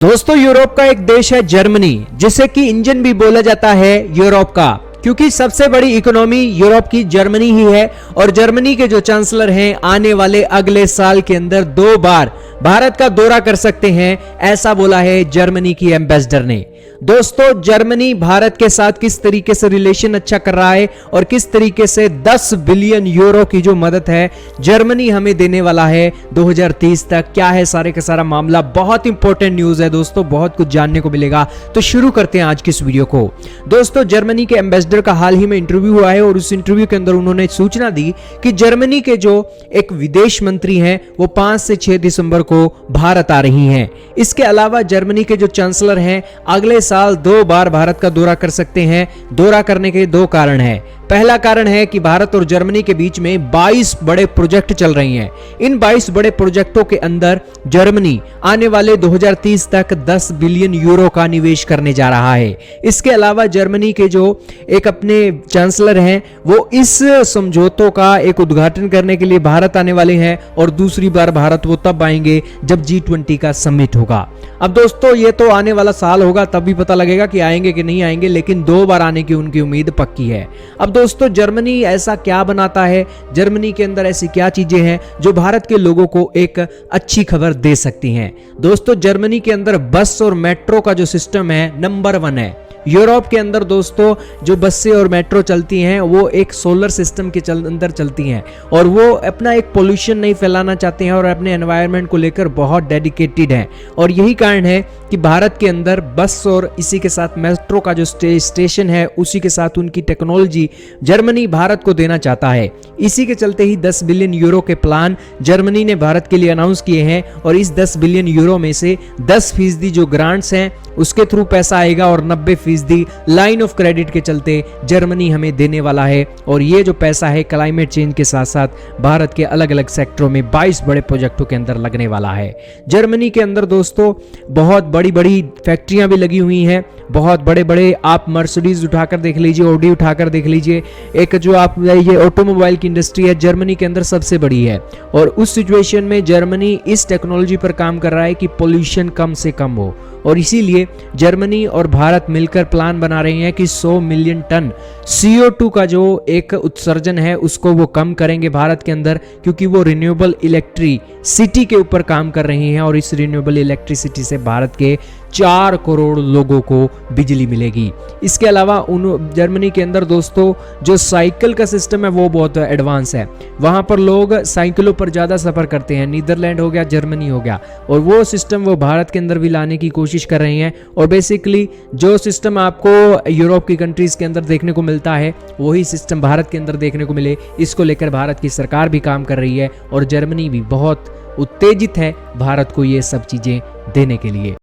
दोस्तों यूरोप का एक देश है जर्मनी, जिसे कि इंजन भी बोला जाता है यूरोप का, क्योंकि सबसे बड़ी इकोनॉमी यूरोप की जर्मनी ही है। और जर्मनी के जो चांसलर हैं आने वाले अगले साल के अंदर 2 बार भारत का दौरा कर सकते हैं, ऐसा बोला है जर्मनी की एम्बेसडर ने। दोस्तों जर्मनी भारत के साथ किस तरीके से रिलेशन अच्छा कर रहा है और किस तरीके से 10 बिलियन यूरो की जो मदद है जर्मनी हमें देने वाला है 2030 तक, क्या है सारे का सारा मामला। बहुत इंपॉर्टेंट न्यूज है दोस्तों, बहुत कुछ जानने को मिलेगा। तो शुरू करते हैं आज की इस वीडियो को। दोस्तों जर्मनी के एम्बेसडर का हाल ही में इंटरव्यू हुआ है और उस इंटरव्यू के अंदर उन्होंने सूचना दी कि जर्मनी के जो एक विदेश मंत्री हैं वो 5 से 6 दिसंबर को भारत आ रही हैं। इसके अलावा जर्मनी के जो चांसलर हैं अगले साल 2 बार भारत का दौरा कर सकते हैं। दौरा करने के 2 कारण हैं। पहला कारण है कि भारत और जर्मनी के बीच में 22 बड़े प्रोजेक्ट चल रही हैं। इन 22 बड़े प्रोजेक्टों के अंदर जर्मनी आने वाले 2030 तक 10 बिलियन यूरो का निवेश करने जा रहा है। इसके अलावा जर्मनी के जो एक अपने चांसलर हैं वो इस समझौतों का एक उद्घाटन करने के लिए भारत आने वाले हैं और दूसरी बार भारत वो तब आएंगे जब G20 का समिट होगा। अब दोस्तों ये तो आने वाला साल होगा, तब भी पता लगेगा कि आएंगे कि नहीं आएंगे, लेकिन 2 बार आने की उनकी उम्मीद पक्की है। अब दोस्तों जर्मनी ऐसा क्या बनाता है, जर्मनी के अंदर ऐसी क्या चीजें हैं जो भारत के लोगों को एक अच्छी खबर दे सकती हैं। दोस्तों जर्मनी के अंदर बस और मेट्रो का जो सिस्टम है नंबर 1 है। यूरोप के अंदर दोस्तों जो बसें और मेट्रो चलती हैं वो एक सोलर सिस्टम के अंदर चलती हैं और वो अपना एक पोल्यूशन नहीं फैलाना चाहते हैं और अपने एनवायरनमेंट को लेकर बहुत डेडिकेटेड हैं। और यही कारण है कि भारत के अंदर बस और इसी के साथ मेट्रो का जो स्टेशन है उसी के साथ उनकी टेक्नोलॉजी जर्मनी भारत को देना चाहता है। इसी के चलते ही 10 बिलियन यूरो के प्लान जर्मनी ने भारत के लिए अनाउंस किए हैं और इस 10 बिलियन यूरो में से 10% जो ग्रांट्स हैं उसके थ्रू पैसा आएगा और 90% लाइन ऑफ क्रेडिट के चलते जर्मनी हमें देने वाला है। और ये जो पैसा है क्लाइमेट चेंज के साथ साथ भारत के अलग अलग सेक्टरों में 22 बड़े प्रोजेक्टों के अंदर लगने वाला है। जर्मनी के अंदर दोस्तों बहुत बड़ी बड़ी फैक्ट्रियां भी लगी हुई हैं, बहुत बड़े बड़े आप मर्सिडीज उठाकर देख लीजिए, ऑडी उठाकर देख लीजिए, एक जो आप ये ऑटोमोबाइल की इंडस्ट्री है जर्मनी के अंदर सबसे बड़ी है। और उस सिचुएशन में जर्मनी इस टेक्नोलॉजी पर काम कर रहा है कि पोल्यूशन कम से कम हो और इसीलिए जर्मनी और भारत मिलकर प्लान बना रहे हैं कि 100 मिलियन टन CO2 का जो एक उत्सर्जन है उसको वो कम करेंगे भारत के अंदर, क्योंकि वो रिन्यूएबल इलेक्ट्रिसिटी के ऊपर काम कर रही हैं और इस रिन्यूएबल इलेक्ट्रिसिटी से भारत के 4 करोड़ लोगों को बिजली मिलेगी। इसके अलावा जर्मनी के अंदर दोस्तों जो साइकिल का सिस्टम है वो बहुत एडवांस है। वहां पर लोग साइकिलों पर ज़्यादा सफ़र करते हैं, नीदरलैंड हो गया, जर्मनी हो गया, और वो सिस्टम वो भारत के अंदर भी लाने की कोशिश कर रहे हैं। और बेसिकली जो सिस्टम आपको यूरोप की कंट्रीज़ के अंदर देखने को मिलता है वही सिस्टम भारत के अंदर देखने को मिले, इसको लेकर भारत की सरकार भी काम कर रही है और जर्मनी भी बहुत उत्तेजित है भारत को ये सब चीज़ें देने के लिए।